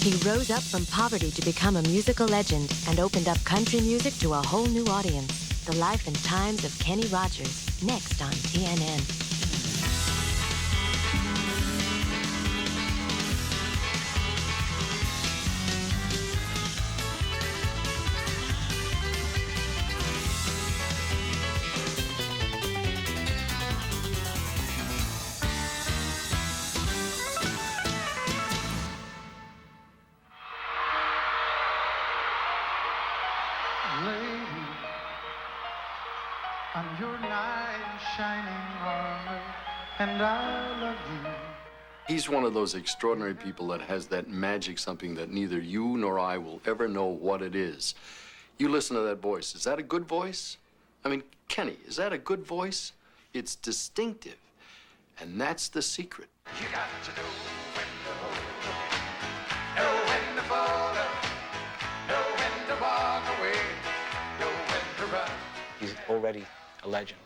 He rose up from poverty to become a musical legend and opened up country music to a whole new audience. The life and times of Kenny Rogers, next on TNN. And I love you. He's one of those extraordinary people that has that magic, something that neither you nor I will ever know what it is. You listen to that voice. Is that a good voice? I mean, Kenny, is that a good voice? It's distinctive. And that's the secret. You got to know when to fold up, know when to walk away, know when to run. He's already a legend.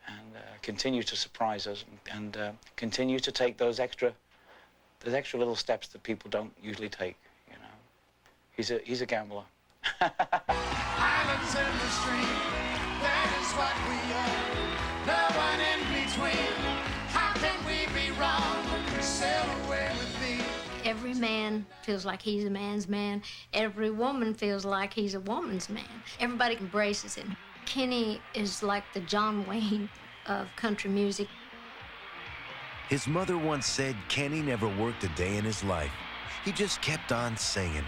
And continue to surprise us and continue to take those extra little steps that people don't usually take, you know. He's a gambler. Islands in the stream, that is what we are. No one in between. How can we be wrong when we sail away with me? Every man feels like he's a man's man. Every woman feels like he's a woman's man. Everybody embraces him. Kenny is like the John Wayne of country music. His mother once said Kenny never worked a day in his life. He just kept on singing.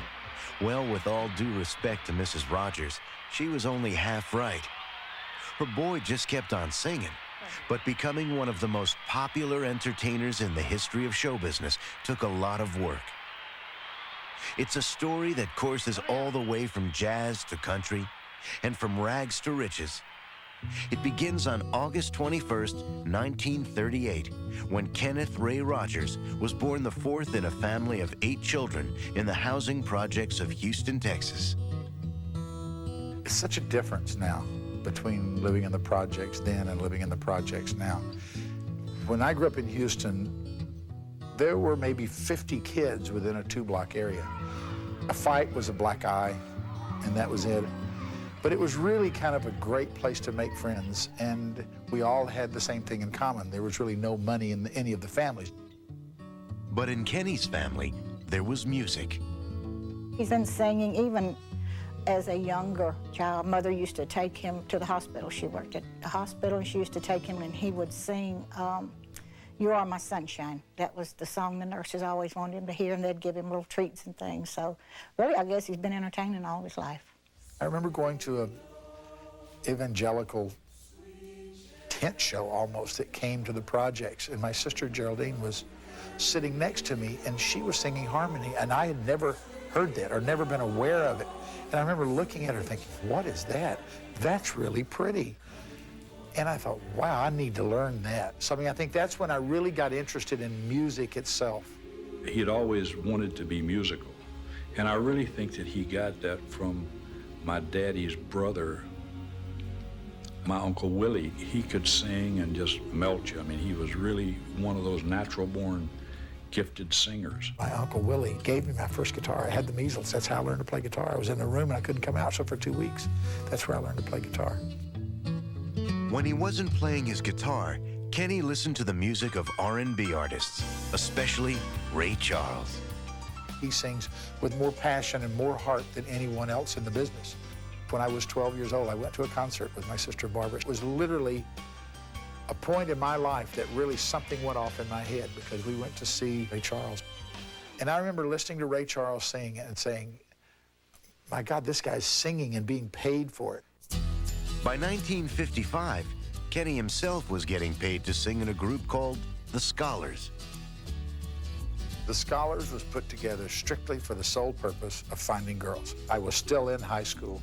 Well, with all due respect to Mrs. Rogers, she was only half right. Her boy just kept on singing, but becoming one of the most popular entertainers in the history of show business took a lot of work. It's a story that courses all the way from jazz to country, and from rags to riches. It begins on August 21st, 1938, when Kenneth Ray Rogers was born the fourth in a family of 8 children in the housing projects of Houston, Texas. It's such a difference now between living in the projects then and living in the projects now. When I grew up in Houston, there were maybe 50 kids within a 2-block area. A fight was a black eye, and that was it. But it was really kind of a great place to make friends, and we all had the same thing in common. There was really no money in any of the families. But in Kenny's family, there was music. He's been singing even as a younger child. Mother used to take him to the hospital. She worked at the hospital, and she used to take him, and he would sing, You Are My Sunshine. That was the song the nurses always wanted him to hear, and they'd give him little treats and things. So really, I guess he's been entertaining all his life. I remember going to an evangelical tent show almost that came to the projects, and my sister Geraldine was sitting next to me, and she was singing harmony, and I had never heard that or never been aware of it. And I remember looking at her thinking, what is that? That's really pretty. And I thought, wow, I need to learn that. So I think that's when I really got interested in music itself. He had always wanted to be musical, and I really think that he got that from my daddy's brother, my Uncle Willie. He could sing and just melt you. I mean, he was really one of those natural-born gifted singers. My Uncle Willie gave me my first guitar. I had the measles. That's how I learned to play guitar. I was in a room and I couldn't come out, so for 2 weeks, that's where I learned to play guitar. When he wasn't playing his guitar, Kenny listened to the music of R&B artists, especially Ray Charles. He sings with more passion and more heart than anyone else in the business. When I was 12 years old, I went to a concert with my sister Barbara. It was literally a point in my life that really something went off in my head because we went to see Ray Charles. And I remember listening to Ray Charles sing and saying, my God, this guy's singing and being paid for it. By 1955, Kenny himself was getting paid to sing in a group called The Scholars. The Scholars was put together strictly for the sole purpose of finding girls. I was still in high school,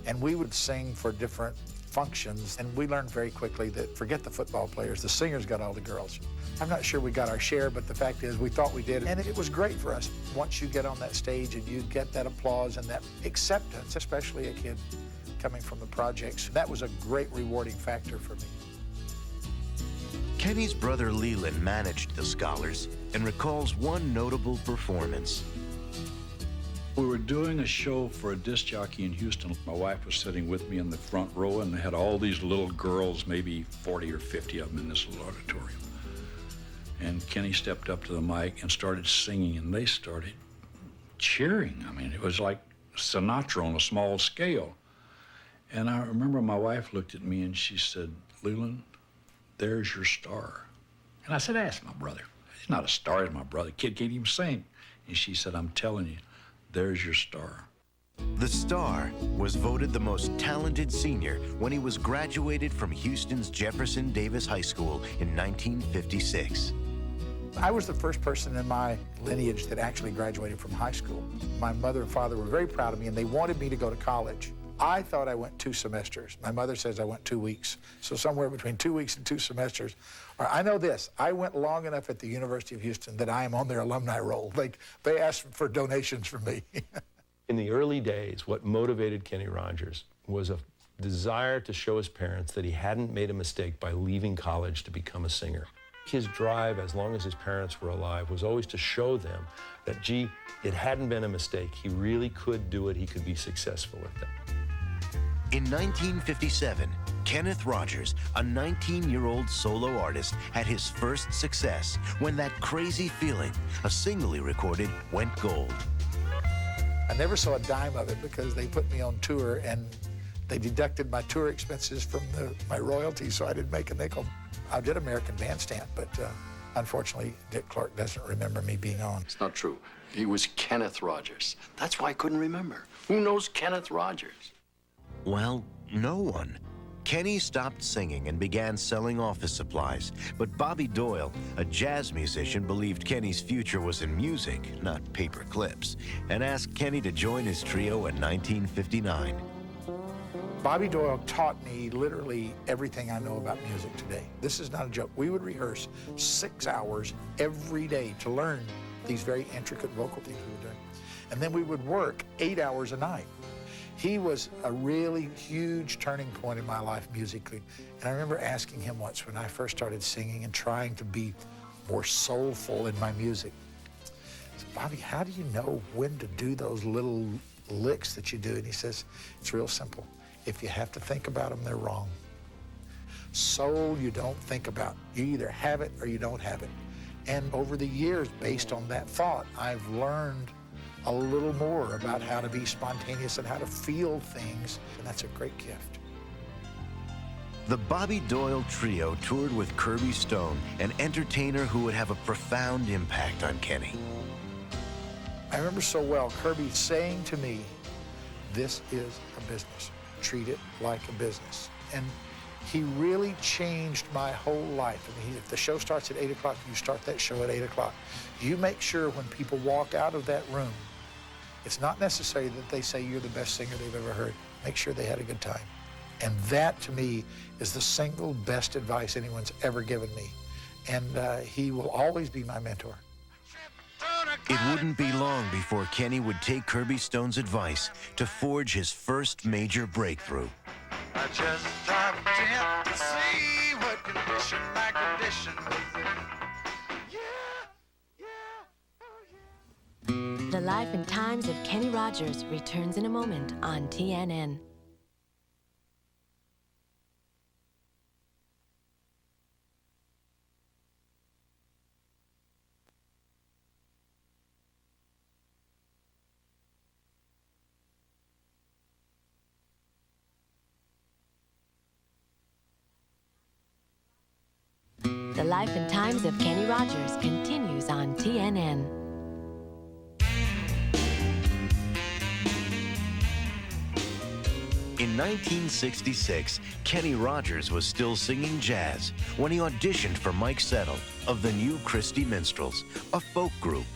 and we would sing for different functions, and we learned very quickly that forget the football players, the singers got all the girls. I'm not sure we got our share, but the fact is we thought we did, and it was great for us. Once you get on that stage and you get that applause and that acceptance, especially a kid coming from the projects, that was a great rewarding factor for me. Kenny's brother Lelan managed the Scholars and recalls one notable performance. We were doing a show for a disc jockey in Houston. My wife was sitting with me in the front row, and they had all these little girls, maybe 40 or 50 of them in this little auditorium. And Kenny stepped up to the mic and started singing, and they started cheering. I mean, it was like Sinatra on a small scale. And I remember my wife looked at me and she said, "Lelan, there's your star." And I said, "Ask my brother. He's not a star, he's my brother. Kid can't even sing." And she said, "I'm telling you, there's your star." The Star was voted the most talented senior when he was graduated from Houston's Jefferson Davis High School in 1956. I was the first person in my lineage that actually graduated from high school. My mother and father were very proud of me, and they wanted me to go to college. I thought I went 2 semesters. My mother says I went 2 weeks. So somewhere between 2 weeks and 2 semesters. Or I know this, I went long enough at the University of Houston that I am on their alumni roll. They asked for donations from me. In the early days, what motivated Kenny Rogers was a desire to show his parents that he hadn't made a mistake by leaving college to become a singer. His drive, as long as his parents were alive, was always to show them that, gee, it hadn't been a mistake. He really could do it. He could be successful at that. In 1957, Kenneth Rogers, a 19-year-old solo artist, had his first success when That Crazy Feeling, a single he recorded, went gold. I never saw a dime of it because they put me on tour and they deducted my tour expenses from my royalties, so I didn't make a nickel. I did American Bandstand, but unfortunately, Dick Clark doesn't remember me being on. It's not true. He was Kenneth Rogers. That's why I couldn't remember. Who knows Kenneth Rogers? Well, no one. Kenny stopped singing and began selling office supplies, but Bobby Doyle, a jazz musician, believed Kenny's future was in music, not paper clips, and asked Kenny to join his trio in 1959. Bobby Doyle taught me literally everything I know about music today. This is not a joke. We would rehearse 6 hours every day to learn these very intricate vocal things we were doing. And then we would work 8 hours a night. He was a really huge turning point in my life musically. And I remember asking him once when I first started singing and trying to be more soulful in my music. I said, "Bobby, how do you know when to do those little licks that you do?" And he says, "It's real simple. If you have to think about them, they're wrong. Soul you don't think about. You either have it or you don't have it." And over the years, based on that thought, I've learned a little more about how to be spontaneous and how to feel things, and that's a great gift. The Bobby Doyle Trio toured with Kirby Stone, an entertainer who would have a profound impact on Kenny. I remember so well Kirby saying to me, "This is a business. Treat it like a business." And he really changed my whole life. I mean, if the show starts at 8 o'clock, you start that show at 8 o'clock. You make sure when people walk out of that room, it's not necessary that they say you're the best singer they've ever heard. Make sure they had a good time. And that, to me, is the single best advice anyone's ever given me. And he will always be my mentor. It wouldn't be long before Kenny would take Kirby Stone's advice to forge his first major breakthrough. I just dropped in to see what condition my condition was in. The Life and Times of Kenny Rogers returns in a moment on TNN. The Life and Times of Kenny Rogers continues on TNN. In 1966, Kenny Rogers was still singing jazz when he auditioned for Mike Settle of the New Christie Minstrels, a folk group.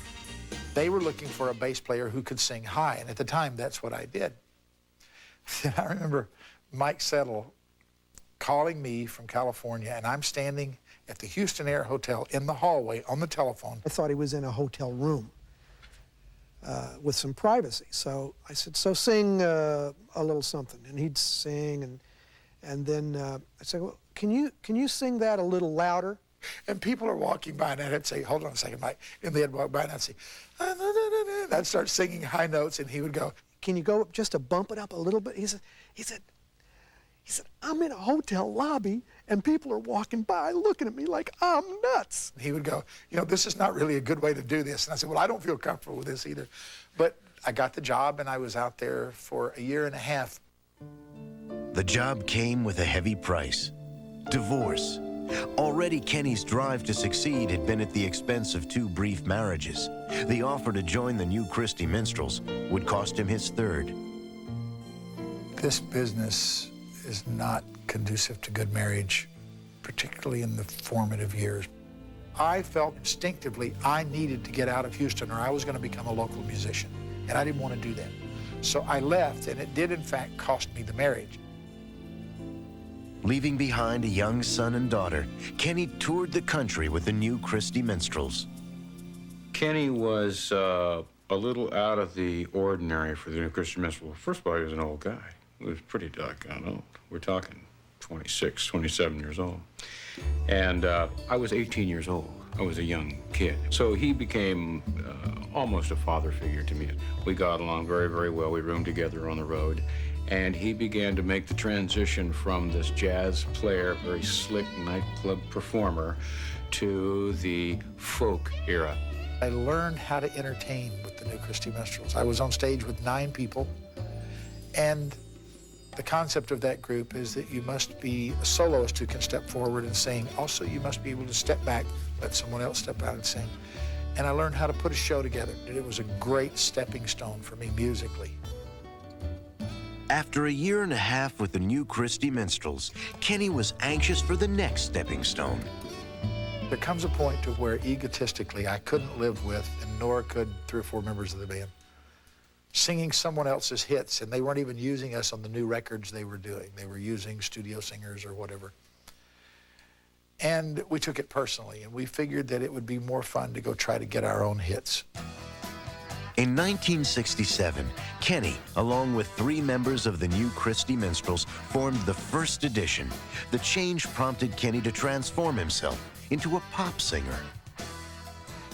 They were looking for a bass player who could sing high, and at the time, that's what I did. And I remember Mike Settle calling me from California, and I'm standing at the Houston Air Hotel in the hallway on the telephone. I thought he was in a hotel room with some privacy. So I said, "So sing a little something." And he'd sing, and then I said, "Well, can you sing that a little louder?" And people are walking by, and I'd say, hold on a second, Mike. And they'd walk by, and I'd say, and I'd start singing high notes, and he would go, can you go just to bump it up a little bit? He said, I'm in a hotel lobby, and people are walking by looking at me like I'm nuts. He would go, this is not really a good way to do this. And I said, well, I don't feel comfortable with this either. But I got the job, and I was out there for a year and a half. The job came with a heavy price: divorce. Already, Kenny's drive to succeed had been at the expense of 2 brief marriages. The offer to join the New Christie Minstrels would cost him his third. This business is not conducive to good marriage, particularly in the formative years. I felt instinctively I needed to get out of Houston, or I was going to become a local musician, and I didn't want to do that. So I left, and it did, in fact, cost me the marriage. Leaving behind a young son and daughter, Kenny toured the country with the New Christie Minstrels. Kenny was a little out of the ordinary for the New Christie Minstrels. First of all, he was an old guy. He was pretty doggone old. We're talking 26, 27 years old. And I was 18 years old. I was a young kid. So he became almost a father figure to me. We got along very, very well. We roomed together on the road. And he began to make the transition from this jazz player, very slick nightclub performer, to the folk era. I learned how to entertain with the New Christie Minstrels. I was on stage with 9 people, and the concept of that group is that you must be a soloist who can step forward and sing. Also, you must be able to step back, let someone else step out and sing. And I learned how to put a show together. It was a great stepping stone for me musically. After a year and a half with the New Christie Minstrels, Kenny was anxious for the next stepping stone. There comes a point to where egotistically I couldn't live with, and nor could 3 or 4 members of the band, singing someone else's hits, and they weren't even using us on the new records they were doing. They were using studio singers or whatever. And we took it personally, and we figured that it would be more fun to go try to get our own hits. In 1967, Kenny, along with 3 members of the New Christie Minstrels, formed the first edition. The change prompted Kenny to transform himself into a pop singer.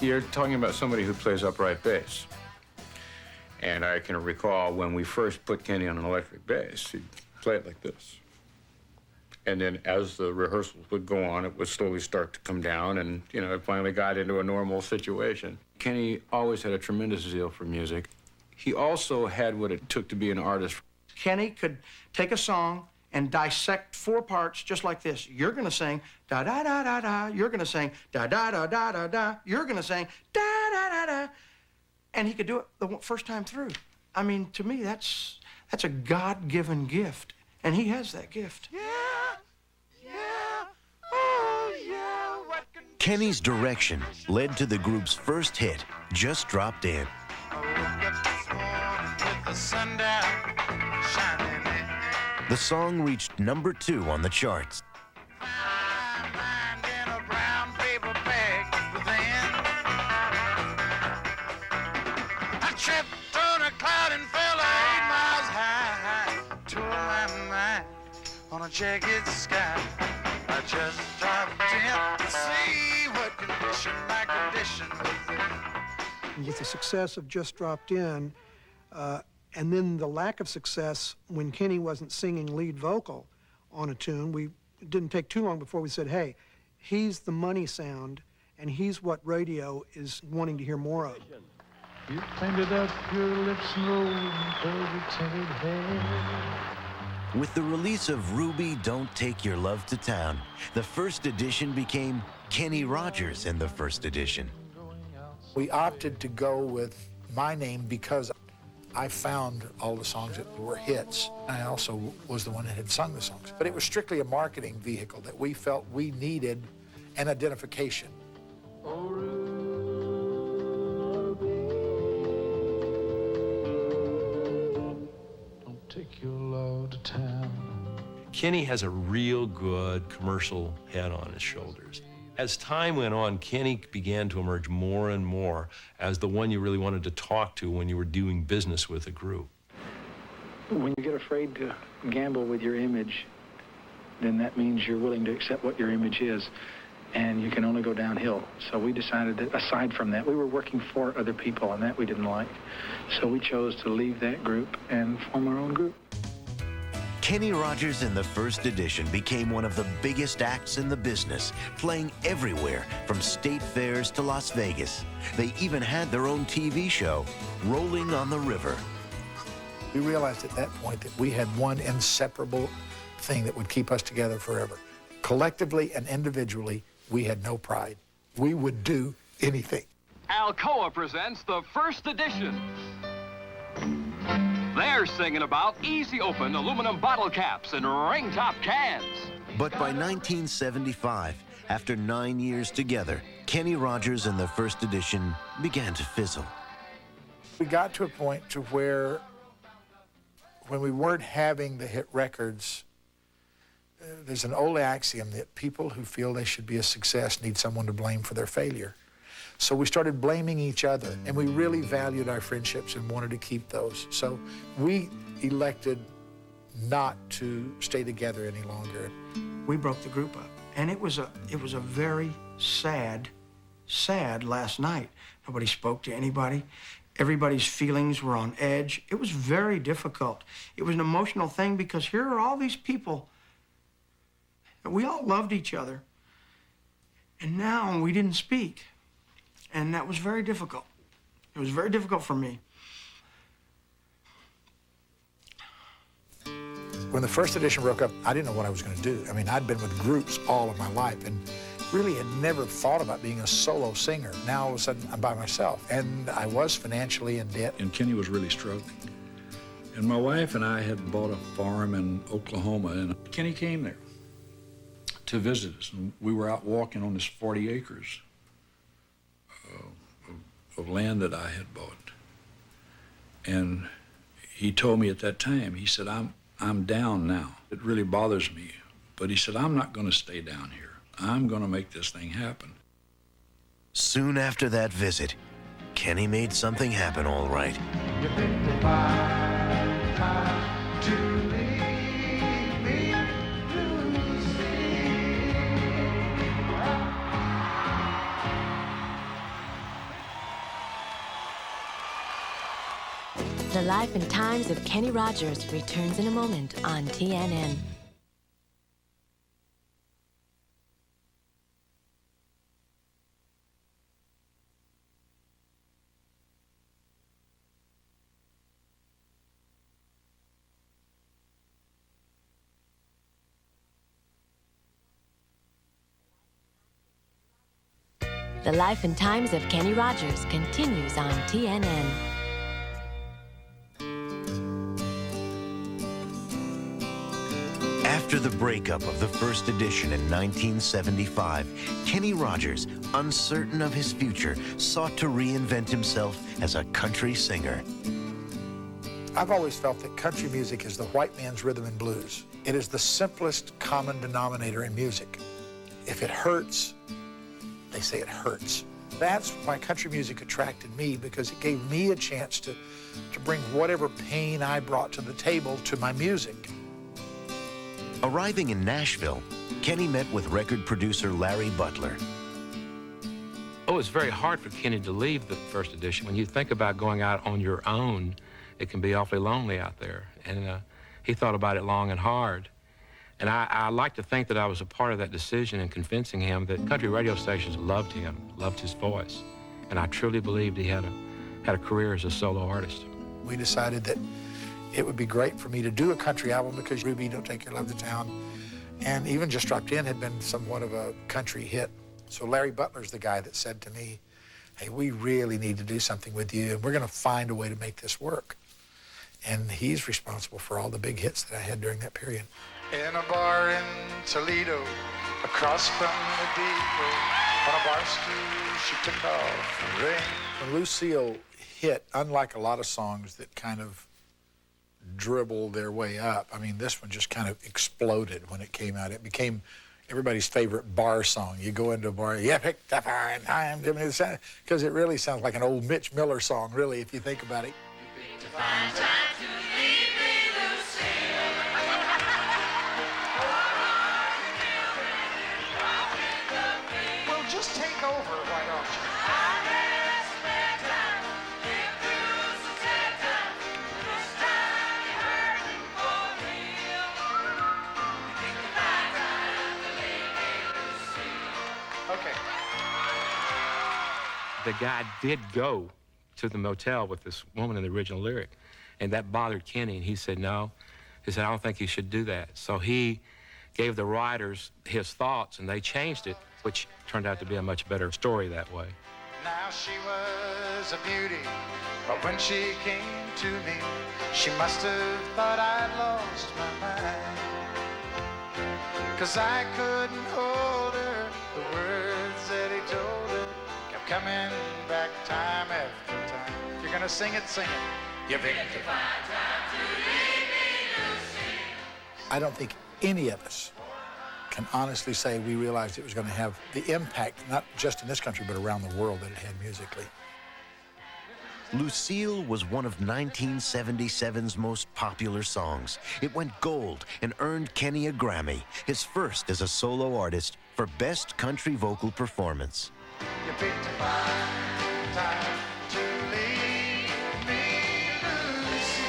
You're talking about somebody who plays upright bass. And I can recall when we first put Kenny on an electric bass, he'd play it like this. And then as the rehearsals would go on, it would slowly start to come down, and, it finally got into a normal situation. Kenny always had a tremendous zeal for music. He also had what it took to be an artist. Kenny could take a song and dissect 4 parts just like this. You're going to sing da-da-da-da-da. You're going to sing da-da-da-da-da-da. You're going to sing da-da-da-da. And he could do it the first time through. I mean, to me, that's a God-given gift, and he has that gift. Kenny's direction led to the group's first hit, Just Dropped In. The song reached number 2 on the charts. On a jagged sky, I just dropped in to see what condition my condition was in. With the success of Just Dropped In, and then the lack of success when Kenny wasn't singing lead vocal on a tune, it didn't take too long before we said, hey, he's the money sound, and he's what radio is wanting to hear more of. You painted up your lips and rolled tinted hair. With the release of Ruby, Don't Take Your Love to Town, the first edition became Kenny Rogers in the first edition. We opted to go with my name because I found all the songs that were hits. I also was the one that had sung the songs. But it was strictly a marketing vehicle that we felt we needed an identification. Take your love to town. Kenny has a real good commercial head on his shoulders. As time went on, Kenny began to emerge more and more as the one you really wanted to talk to when you were doing business with a group. When you get afraid to gamble with your image, then that means you're willing to accept what your image is. and you can only go downhill. So we decided that aside from that, we were working for other people, and that we didn't like. So we chose to leave that group and form our own group. Kenny Rogers in the first edition became one of the biggest acts in the business, playing everywhere from state fairs to Las Vegas. They even had their own TV show, Rolling on the River. We realized at that point that we had one inseparable thing that would keep us together forever. Collectively and individually, we had no pride. We would do anything. Alcoa presents the first edition. They're singing about easy open aluminum bottle caps and ring top cans. But by 1975, after 9 years together, Kenny Rogers and the first edition began to fizzle. We got to a point to where when we weren't having the hit records, there's an old axiom that people who feel they should be a success need someone to blame for their failure. So we started blaming each other, and we really valued our friendships and wanted to keep those. So we elected not to stay together any longer. We broke the group up, and it was a very sad last night. Nobody spoke to anybody. Everybody's feelings were on edge. It was very difficult. It was an emotional thing because here are all these people. We all loved each other, and now we didn't speak. And that was very difficult. It was very difficult for me. When the first edition broke up, I didn't know what I was going to do. I mean, I'd been with groups all of my life and really had never thought about being a solo singer. Now, all of a sudden, I'm by myself. And I was financially in debt. And Kenny was really struggling. And my wife and I had bought a farm in Oklahoma, and Kenny came there to visit us. And we were out walking on this 40 acres of land that I had bought. And he told me at that time, he said, I'm down now. It really bothers me. But he said, I'm not going to stay down here. I'm going to make this thing happen. Soon after that visit, Kenny made something happen all right. You picked the right time to leave me, The Life and Times of Kenny Rogers returns in a moment on TNN. The Life and Times of Kenny Rogers continues on TNN. After the breakup of the first edition in 1975, Kenny Rogers, uncertain of his future, sought to reinvent himself as a country singer. I've always felt that country music is the white man's rhythm and blues. It is the simplest common denominator in music. If it hurts, they say it hurts. That's why country music attracted me, because it gave me a chance to bring whatever pain I brought to the table to my music. Arriving in Nashville, Kenny met with record producer Larry Butler. Oh, it's very hard for Kenny to leave the first edition. When you think about going out on your own, it can be awfully lonely out there. And he thought about it long and hard. And I like to think that I was a part of that decision in convincing him that country radio stations loved him, loved his voice. And I truly believed he had a career as a solo artist. We decided that it would be great for me to do a country album because Ruby, Don't Take Your Love to Town, and even Just Dropped In had been somewhat of a country hit. So Larry Butler's the guy that said to me, hey, we really need to do something with you, and we're going to find a way to make this work. And he's responsible for all the big hits that I had during that period. In a bar in Toledo, across from the depot, on a bar stool, she took off the ring. When Lucille hit, unlike a lot of songs that kind of dribble their way up, I mean, this one just kind of exploded when it came out. It became everybody's favorite bar song. You go into a bar, you picked a fine time, because it really sounds like an old Mitch Miller song, really, if you think about it. You picked a fine time to leave me, Lucille. the guy did go to the motel with this woman in the original lyric, and that bothered Kenny, and he said no. He said, I don't think you should do that. So he gave the writers his thoughts, and they changed it, which turned out to be a much better story that way. Now she was a beauty, but when she came to me, she must have thought I'd lost my mind. 'Cause I couldn't hold her, the words that he told her kept coming back time after time. If you're gonna sing it, sing it. You picked the fine time to leave me, Lucy. I don't think any of us can honestly say we realized it was going to have the impact, not just in this country, but around the world that it had musically. Lucille was one of 1977's most popular songs. It went gold and earned Kenny a Grammy, his first as a solo artist, for Best Country Vocal Performance. You picked a fine time to leave me, Lucy.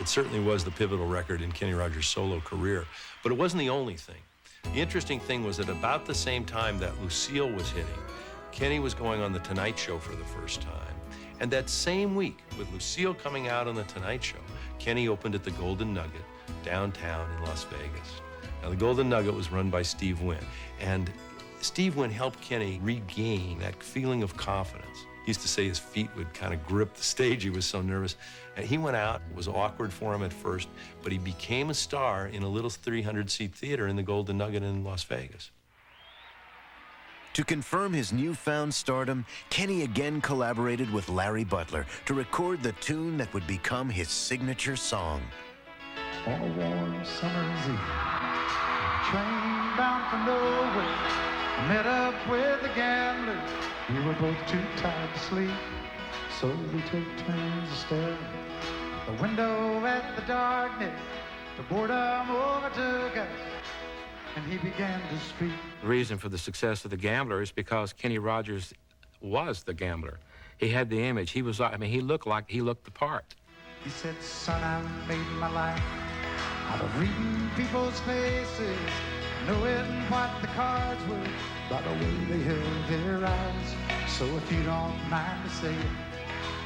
It certainly was the pivotal record in Kenny Rogers' solo career, but it wasn't the only thing. The interesting thing was that about the same time that Lucille was hitting, Kenny was going on The Tonight Show for the first time. And that same week, with Lucille coming out on The Tonight Show, Kenny opened at the Golden Nugget downtown in Las Vegas. Now, the Golden Nugget was run by Steve Wynn, and Steve Wynn helped Kenny regain that feeling of confidence. He used to say his feet would kind of grip the stage. He was so nervous. And he went out. It was awkward for him at first, but he became a star in a little 300-seat theater in the Golden Nugget in Las Vegas. To confirm his newfound stardom, Kenny again collaborated with Larry Butler to record the tune that would become his signature song. On a warm summer's eve, train bound for nowhere, I met up with the gambler. We were both too tired to sleep, so we took turns to stare out the window at the darkness. The boredom overtook us, and he began to speak. The reason for the success of The Gambler is because Kenny Rogers was the gambler. He had the image. He was, I mean, he looked the part. He said, son, I made my life out of reading people's faces, knowing what the cards were by the way they held their eyes. So if you don't mind to say it,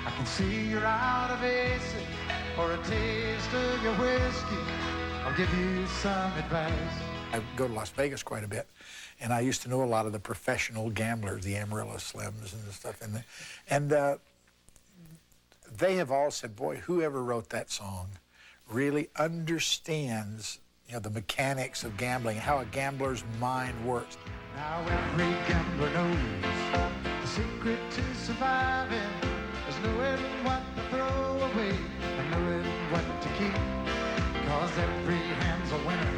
I can see you're out of aces. For a taste of your whiskey, I'll give you some advice. I go to Las Vegas quite a bit, and I used to know a lot of the professional gamblers, the Amarillo Slims and stuff. And they have all said, boy, whoever wrote that song really understands, you know, the mechanics of gambling, how a gambler's mind works. Now every gambler knows the secret to surviving is knowing what to throw away and knowing what to keep. Cause every hand's a winner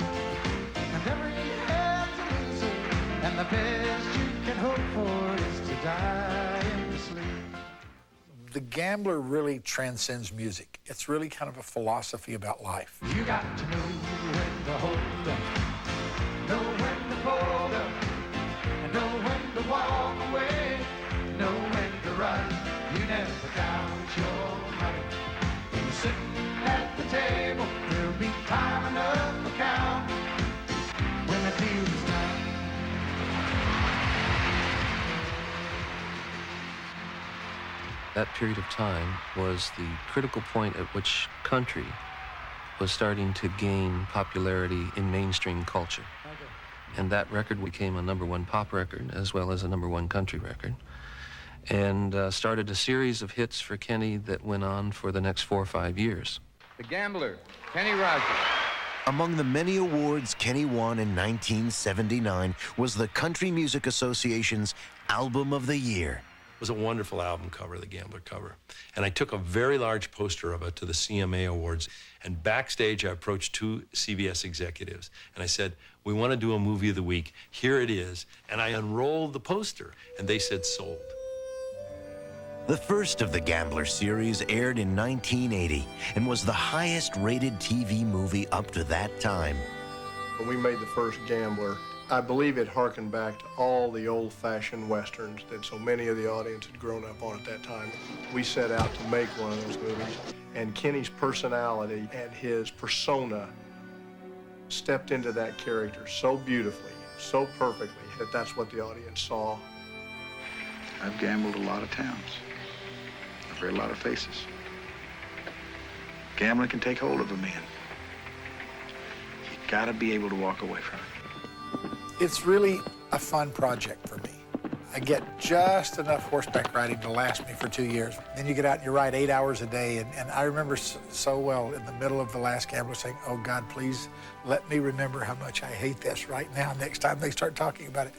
and every hand's a loser, and the best you can hope for is to die in your sleep. The Gambler really transcends music. It's really kind of a philosophy about life. You got to know when to hold up, know when to fold up, and know when to walk away, know when to run. You never count your money. When you're sitting at the table, there'll be time enough to count when the deal is done. That period of time was the critical point at which country was starting to gain popularity in mainstream culture. And that record became a #1 pop record as well as a #1 country record, and started a series of hits for Kenny that went on for the next 4 or 5 years. The Gambler, Kenny Rogers. Among the many awards Kenny won in 1979 was the Country Music Association's Album of the Year. It was a wonderful album cover, the Gambler cover. And I took a very large poster of it to the CMA Awards. And backstage, I approached 2 CBS executives. And I said, we want to do a movie of the week. Here it is. And I unrolled the poster. And they said, sold. The first of the Gambler series aired in 1980 and was the highest-rated TV movie up to that time. When we made the first Gambler, I believe it harkened back to all the old-fashioned Westerns that so many of the audience had grown up on at that time. We set out to make one of those movies, and Kenny's personality and his persona stepped into that character so beautifully, so perfectly, that that's what the audience saw. I've gambled a lot of towns. I've read a lot of faces. Gambling can take hold of a man. You gotta be able to walk away from it. It's really a fun project for me. I get just enough horseback riding to last me for 2 years. Then you get out and you ride 8 hours a day. And I remember so well in the middle of The Last Gambler saying, oh God, please let me remember how much I hate this right now next time they start talking about it.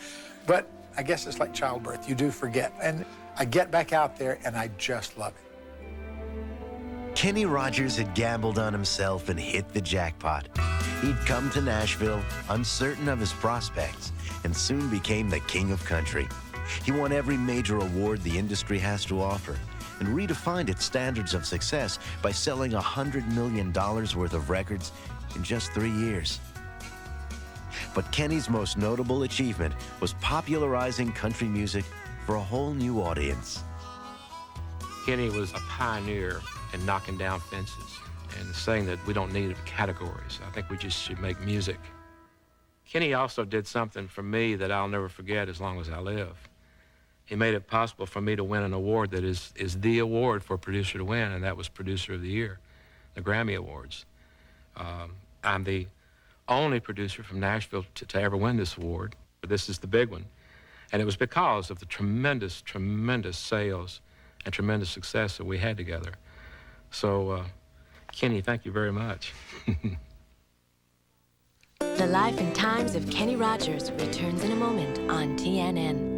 But I guess it's like childbirth. You do forget. And I get back out there and I just love it. Kenny Rogers had gambled on himself and hit the jackpot. He'd come to Nashville uncertain of his prospects and soon became the king of country. He won every major award the industry has to offer and redefined its standards of success by selling $100 million worth of records in just 3 years. But Kenny's most notable achievement was popularizing country music for a whole new audience. Kenny was a pioneer in knocking down fences and saying that we don't need categories. I think we just should make music. Kenny also did something for me that I'll never forget as long as I live. He made it possible for me to win an award that is the award for a producer to win, and that was Producer of the Year, the Grammy Awards. I'm the only producer from Nashville to ever win this award, but this is the big one. And it was because of the tremendous, tremendous sales and tremendous success that we had together. So, Kenny, thank you very much. The Life and Times of Kenny Rogers returns in a moment on TNN.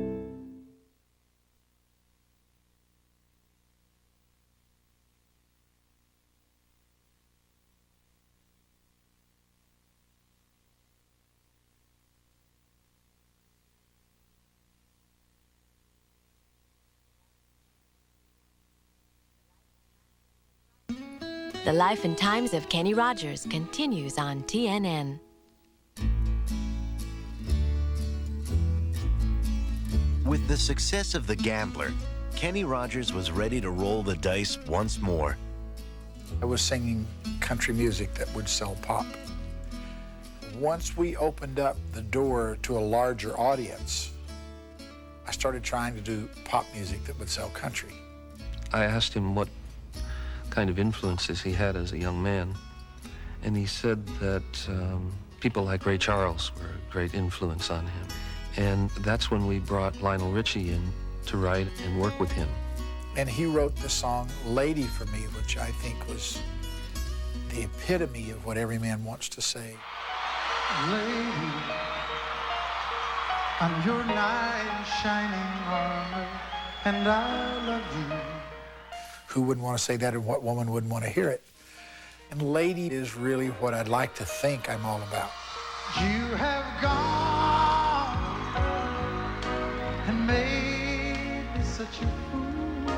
The Life and Times of Kenny Rogers continues on TNN. With the success of The Gambler, Kenny Rogers was ready to roll the dice once more. I was singing country music that would sell pop. Once we opened up the door to a larger audience, I started trying to do pop music that would sell country. I asked him what kind of influences he had as a young man, and he said that people like Ray Charles were a great influence on him. And that's when we brought Lionel Richie in to write and work with him. And he wrote the song Lady for me, which I think was the epitome of what every man wants to say. Lady, I'm your knight in shining armor, and I love you. Who wouldn't want to say that, and what woman wouldn't want to hear it? And Lady is really what I'd like to think I'm all about. You have gone and made me such a fool,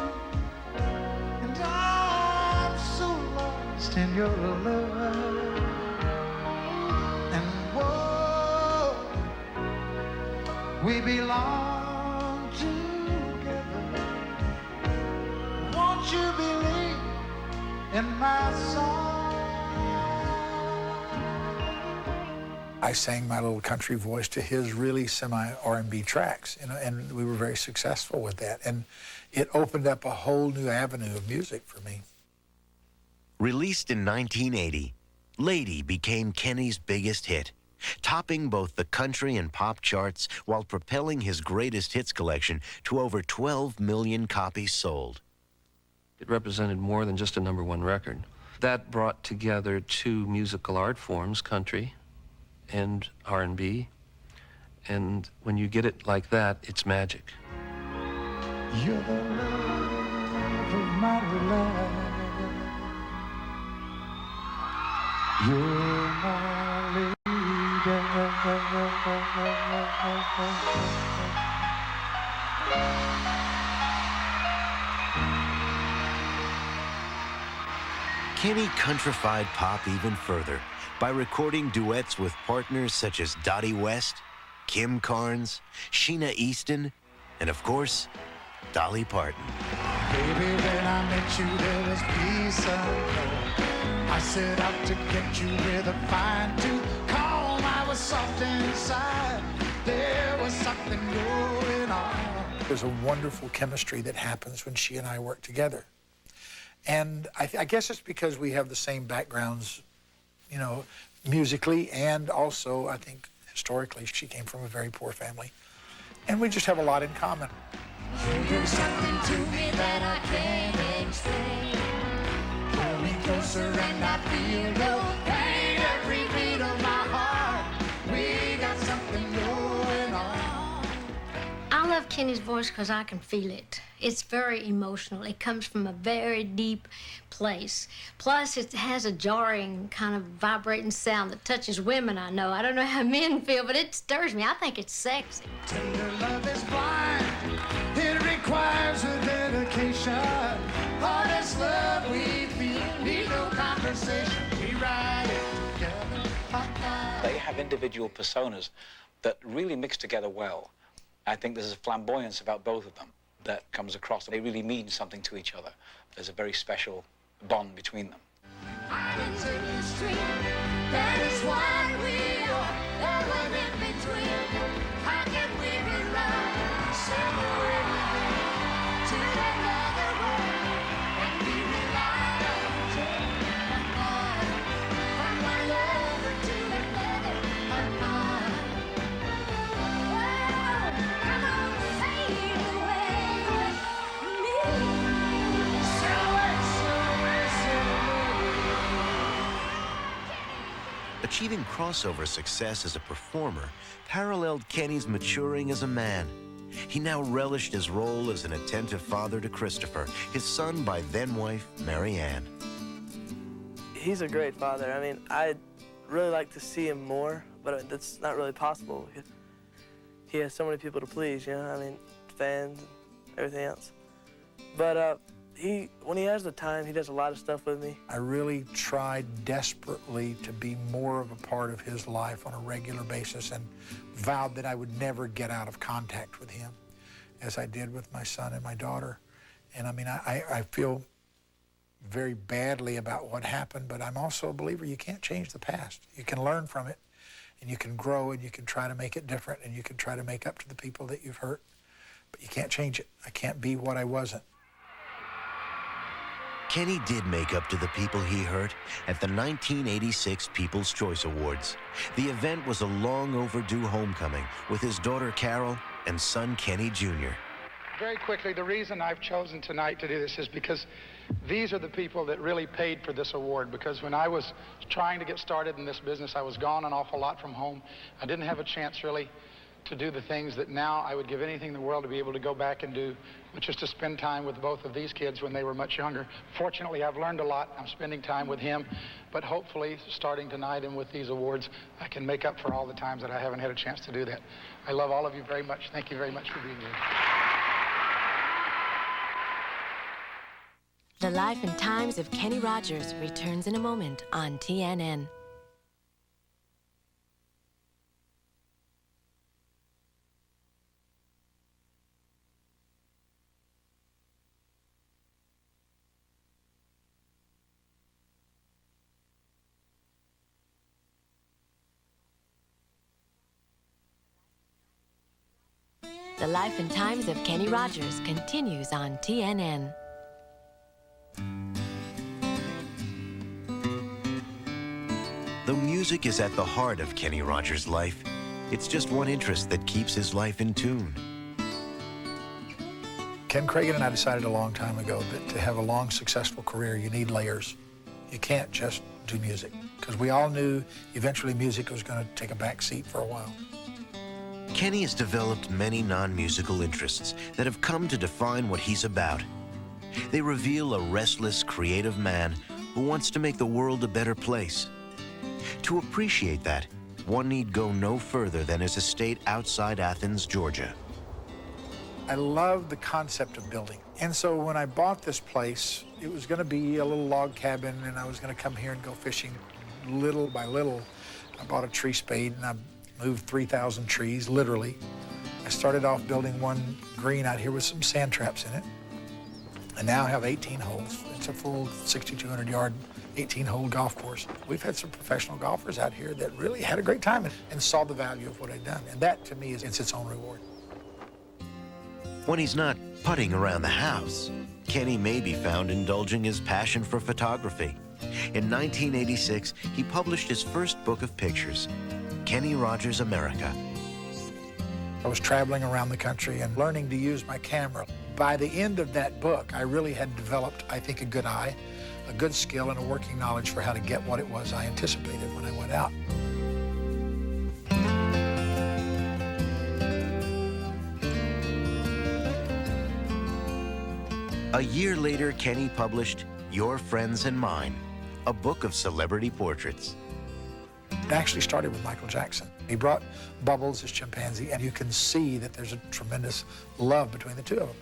and I'm so lost in your love. And whoa, we belong together. Won't you believe in my song? I sang my little country voice to his really semi-R&B tracks, and we were very successful with that. And it opened up a whole new avenue of music for me. Released in 1980, Lady became Kenny's biggest hit, topping both the country and pop charts while propelling his greatest hits collection to over 12 million copies sold. It represented more than just a #1 record. That brought together two musical art forms, country and R&B, and when you get it like that, it's magic. You're the love of my life. You're my lady. Kenny countrified pop even further by recording duets with partners such as Dottie West, Kim Carnes, Sheena Easton, and of course, Dolly Parton. Baby, when I met you, there was peace unknown. I set out to get you with a fine tooth comb. there's a wonderful chemistry that happens when she and I work together. And I guess it's because we have the same backgrounds, you know, musically, and also, I think, historically, she came from a very poor family. And we just have a lot in common. You do something to me that I can't explain. Pull me closer and I feel no pain. Every beat of my heart, we got something going on. I love Kenny's voice because I can feel it. It's very emotional. It comes from a very deep place. Plus, it has a jarring, kind of vibrating sound that touches women, I know. I don't know how men feel, but it stirs me. I think it's sexy. Tender love is blind. It requires a dedication. Hardest love we feel. Need no conversation. We ride it together. They have individual personas that really mix together well. I think there's a flamboyance about both of them that comes across. They really mean something to each other. There's a very special bond between them. Islands in the stream, that is why we are the one in between. How can we rely, separate to another world, and we rely on from one lover to another, apart. Well, come on, fade away with me. Achieving crossover success as a performer paralleled Kenny's maturing as a man. He now relished his role as an attentive father to Christopher, his son by then-wife, Mary Ann. He's a great father. I mean, I'd really like to see him more, but that's not really possible because he has so many people to please, you know? I mean, fans and everything else. But when he has the time, he does a lot of stuff with me. I really tried desperately to be more of a part of his life on a regular basis and vowed that I would never get out of contact with him, as I did with my son and my daughter. And I mean, I feel very badly about what happened, but I'm also a believer you can't change the past. You can learn from it, and you can grow, and you can try to make it different, and you can try to make up to the people that you've hurt, but you can't change it. I can't be what I wasn't. Kenny did make up to the people he hurt at the 1986 People's Choice Awards. The event was a long overdue homecoming with his daughter Carol and son Kenny Jr. Very quickly, the reason I've chosen tonight to do this is because these are the people that really paid for this award, because when I was trying to get started in this business, I was gone an awful lot from home. I didn't have a chance really to do the things that now I would give anything in the world to be able to go back and do, which is to spend time with both of these kids when they were much younger. Fortunately, I've learned a lot. I'm spending time with him, but hopefully, starting tonight and with these awards, I can make up for all the times that I haven't had a chance to do that. I love all of you very much. Thank you very much for being here. The Life and Times of Kenny Rogers returns in a moment on TNN. The Life and Times of Kenny Rogers continues on TNN. Though music is at the heart of Kenny Rogers' life, it's just one interest that keeps his life in tune. Ken Kragen and I decided a long time ago that to have a long, successful career, you need layers. You can't just do music, because we all knew eventually music was going to take a back seat for a while. Kenny has developed many non-musical interests that have come to define what he's about. They reveal a restless, creative man who wants to make the world a better place. To appreciate that, one need go no further than his estate outside Athens, Georgia. I love the concept of building. And so when I bought this place, it was going to be a little log cabin, and I was going to come here and go fishing little by little. I bought a tree spade, and I moved 3,000 trees, literally. I started off building one green out here with some sand traps in it. And now I have 18 holes. It's a full 6,200-yard, 18-hole golf course. We've had some professional golfers out here that really had a great time and saw the value of what I'd done. And that, to me, it's its own reward. When he's not putting around the house, Kenny may be found indulging his passion for photography. In 1986, he published his first book of pictures, Kenny Rogers' America. I was traveling around the country and learning to use my camera. By the end of that book, I really had developed, I think, a good eye, a good skill, and a working knowledge for how to get what it was I anticipated when I went out. A year later, Kenny published Your Friends and Mine, a book of celebrity portraits. It actually started with Michael Jackson. He brought Bubbles, his chimpanzee, and you can see that there's a tremendous love between the two of them.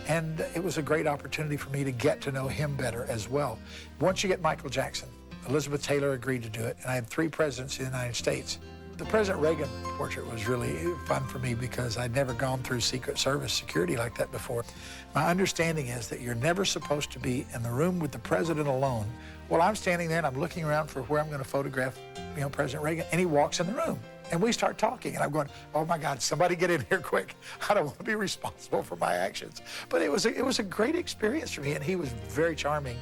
And it was a great opportunity for me to get to know him better as well. Once you get Michael Jackson, Elizabeth Taylor agreed to do it, and I had 3 presidents of the United States. The President Reagan portrait was really fun for me because I'd never gone through Secret Service security like that before. My understanding is that you're never supposed to be in the room with the president alone. Well, I'm standing there and I'm looking around for where I'm going to photograph, President Reagan, and he walks in the room. And we start talking, and I'm going, oh my God, somebody get in here quick. I don't want to be responsible for my actions. But it was a great experience for me, and he was very charming.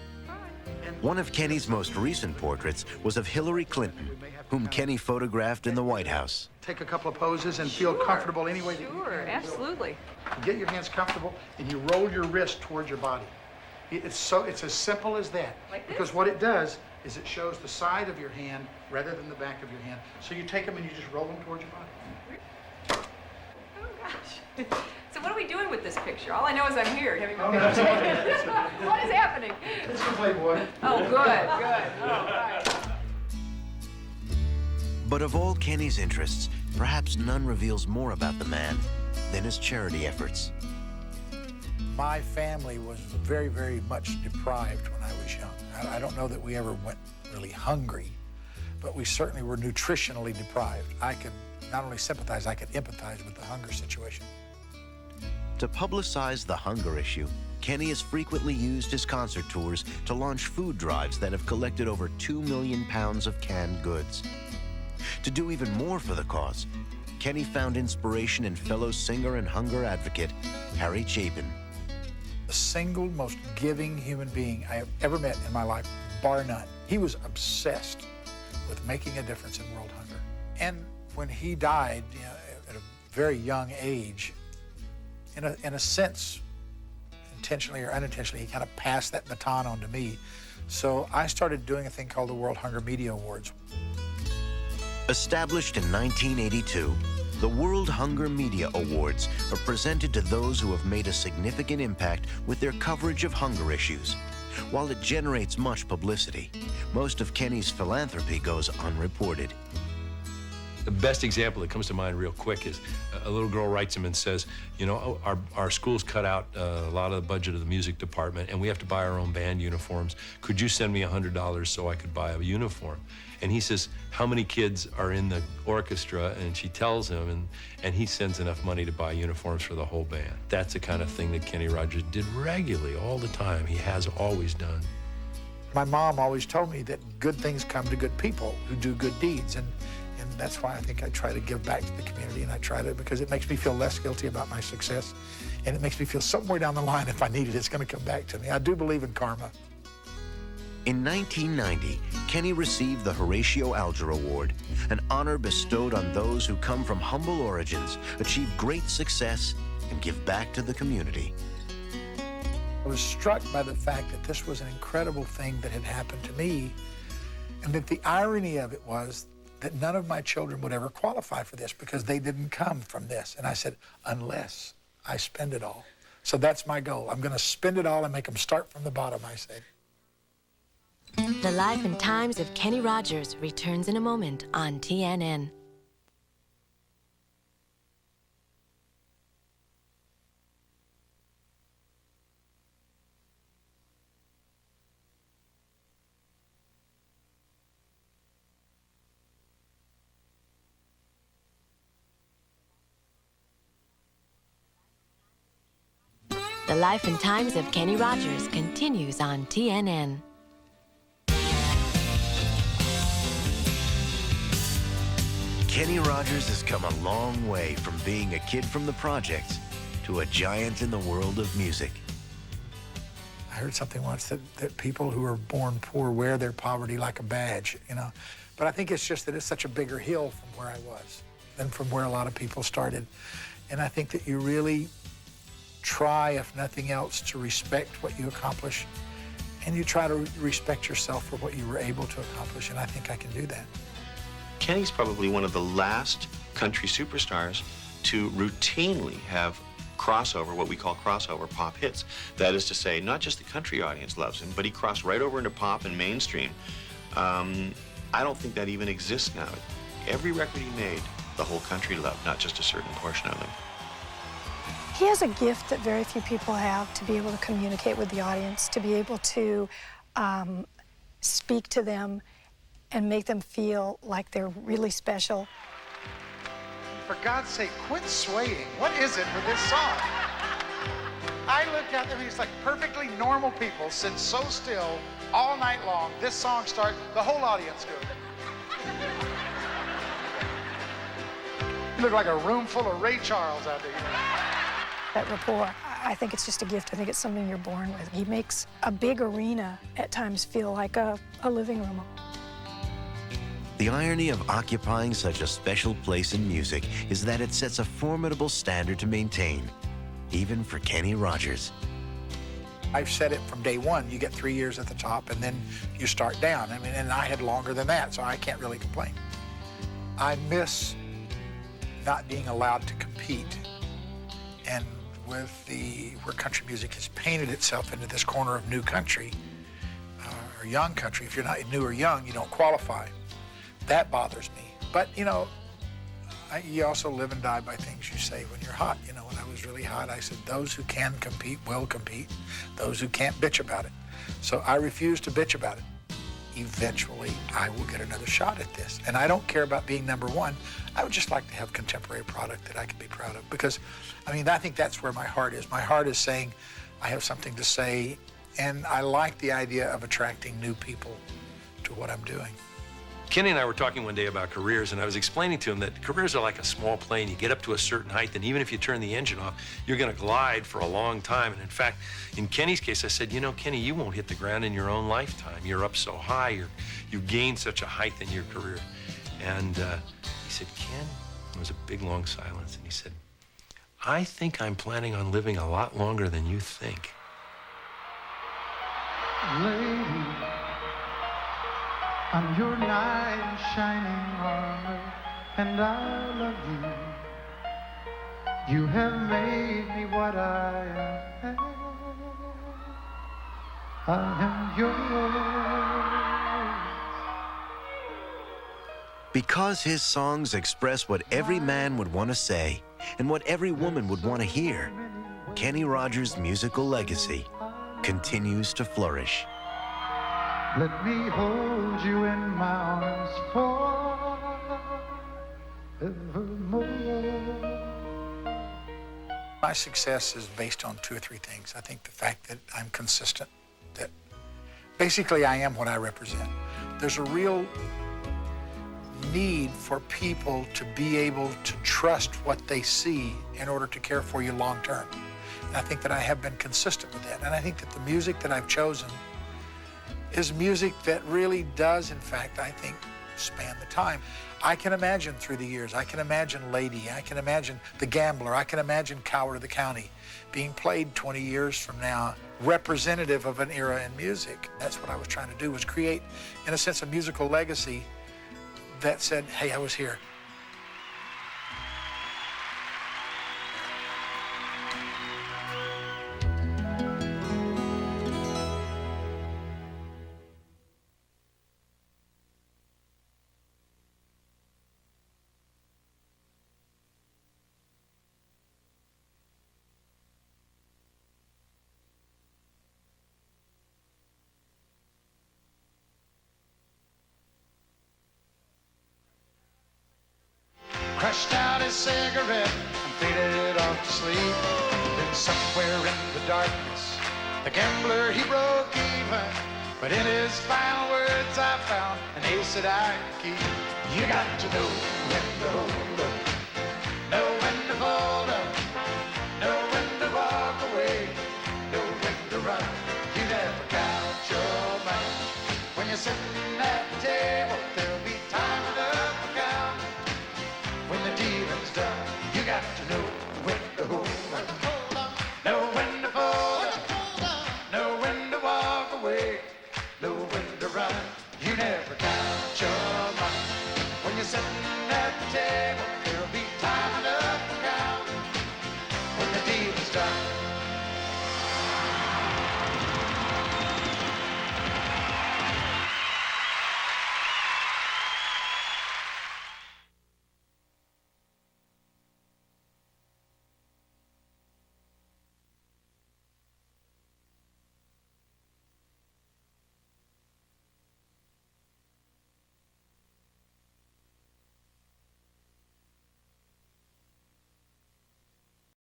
One of Kenny's most recent portraits was of Hillary Clinton, whom Kenny photographed in the White House. Take a couple of poses and feel comfortable any way. Sure, absolutely. You get your hands comfortable, and you roll your wrist towards your body. It's as simple as that. Like this? Because what it does is it shows the side of your hand rather than the back of your hand. So you take them and you just roll them towards your body. Oh gosh. So what are we doing with this picture? All I know is I'm here having my that's picture all taken. it is. What is happening? It's a Playboy. Oh, good, good. Oh, right. But of all Kenny's interests, perhaps none reveals more about the man than his charity efforts. My family was very, very much deprived when I was young. I don't know that we ever went really hungry, but we certainly were nutritionally deprived. I could not only sympathize, I could empathize with the hunger situation. To publicize the hunger issue, Kenny has frequently used his concert tours to launch food drives that have collected over 2 million pounds of canned goods. To do even more for the cause, Kenny found inspiration in fellow singer and hunger advocate, Harry Chapin. The single most giving human being I have ever met in my life, bar none. He was obsessed with making a difference in world hunger. And when he died, at a very young age, in a sense, intentionally or unintentionally, he kind of passed that baton on to me. So I started doing a thing called the World Hunger Media Awards. Established in 1982, the World Hunger Media Awards are presented to those who have made a significant impact with their coverage of hunger issues. While it generates much publicity, most of Kenny's philanthropy goes unreported. The best example that comes to mind real quick is a little girl writes him and says, our school's cut out a lot of the budget of the music department and we have to buy our own band uniforms. Could you send me $100 so I could buy a uniform? And he says, how many kids are in the orchestra? And she tells him, and he sends enough money to buy uniforms for the whole band. That's the kind of thing that Kenny Rogers did regularly, all the time. He has always done. My mom always told me that good things come to good people who do good deeds. And that's why I think I try to give back to the community, and I try to, because it makes me feel less guilty about my success, and it makes me feel somewhere down the line, if I need it, it's going to come back to me. I do believe in karma. In 1990, Kenny received the Horatio Alger Award, an honor bestowed on those who come from humble origins, achieve great success, and give back to the community. I was struck by the fact that this was an incredible thing that had happened to me, and that the irony of it was that none of my children would ever qualify for this because they didn't come from this. And I said, unless I spend it all. So that's my goal. I'm going to spend it all and make them start from the bottom, I said. The Life and Times of Kenny Rogers returns in a moment on TNN. The Life and Times of Kenny Rogers continues on TNN. Kenny Rogers has come a long way from being a kid from the projects to a giant in the world of music. I heard something once that people who are born poor wear their poverty like a badge, you know. But I think it's just that it's such a bigger hill from where I was than from where a lot of people started. And I think that you really try, if nothing else, to respect what you accomplish, and you try to respect yourself for what you were able to accomplish, and I think I can do that. Kenny's probably one of the last country superstars to routinely have crossover, what we call crossover pop hits. That is to say, not just the country audience loves him, but he crossed right over into pop and mainstream. I don't think that even exists now. Every record he made, the whole country loved, not just a certain portion of them. He has a gift that very few people have, to be able to communicate with the audience, to be able to speak to them and make them feel like they're really special. For God's sake, quit swaying. What is it with this song? I look at them, he's like perfectly normal people sit so still all night long. This song starts, the whole audience goes. You look like a room full of Ray Charles out there. That rapport, I think it's just a gift. I think it's something you're born with. He makes a big arena at times feel like a living room. The irony of occupying such a special place in music is that it sets a formidable standard to maintain, even for Kenny Rogers. I've said it from day one, you get 3 years at the top and then you start down. I mean, and I had longer than that, so I can't really complain. I miss not being allowed to compete. And with where country music has painted itself into this corner of new country, or young country, if you're not new or young, you don't qualify. That bothers me. But, you know, you also live and die by things you say when you're hot. You know, when I was really hot, I said, those who can compete will compete. Those who can't, bitch about it. So I refuse to bitch about it. Eventually, I will get another shot at this. And I don't care about being number one. I would just like to have contemporary product that I can be proud of. Because, I mean, I think that's where my heart is. My heart is saying I have something to say, and I like the idea of attracting new people to what I'm doing. Kenny and I were talking one day about careers, and I was explaining to him that careers are like a small plane. You get up to a certain height, and even if you turn the engine off, you're going to glide for a long time. And in fact, in Kenny's case, I said, you know, Kenny, you won't hit the ground in your own lifetime. You're up so high, you've gained such a height in your career. And he said, Ken, there was a big, long silence, and he said, I think I'm planning on living a lot longer than you think. Lady, I'm your knight in shining armor, and I love you. You have made me what I am. I am yours. Because his songs express what every man would want to say and what every woman would want to hear, Kenny Rogers' musical legacy continues to flourish. Let me hold you in my arms forevermore. My success is based on 2 or 3 things. I think the fact that I'm consistent, that basically I am what I represent. There's a real need for people to be able to trust what they see in order to care for you long term. And I think that I have been consistent with that. And I think that the music that I've chosen is music that really does, in fact, I think, span the time. I can imagine through the years, I can imagine Lady, I can imagine The Gambler, I can imagine Coward of the County being played 20 years from now, representative of an era in music. That's what I was trying to do, was create, in a sense, a musical legacy that said, hey, I was here. Crushed out his cigarette and faded off to sleep. Then somewhere in the darkness, the gambler, he broke even. But in his final words I found an ace that I could keep. You got to know when to hold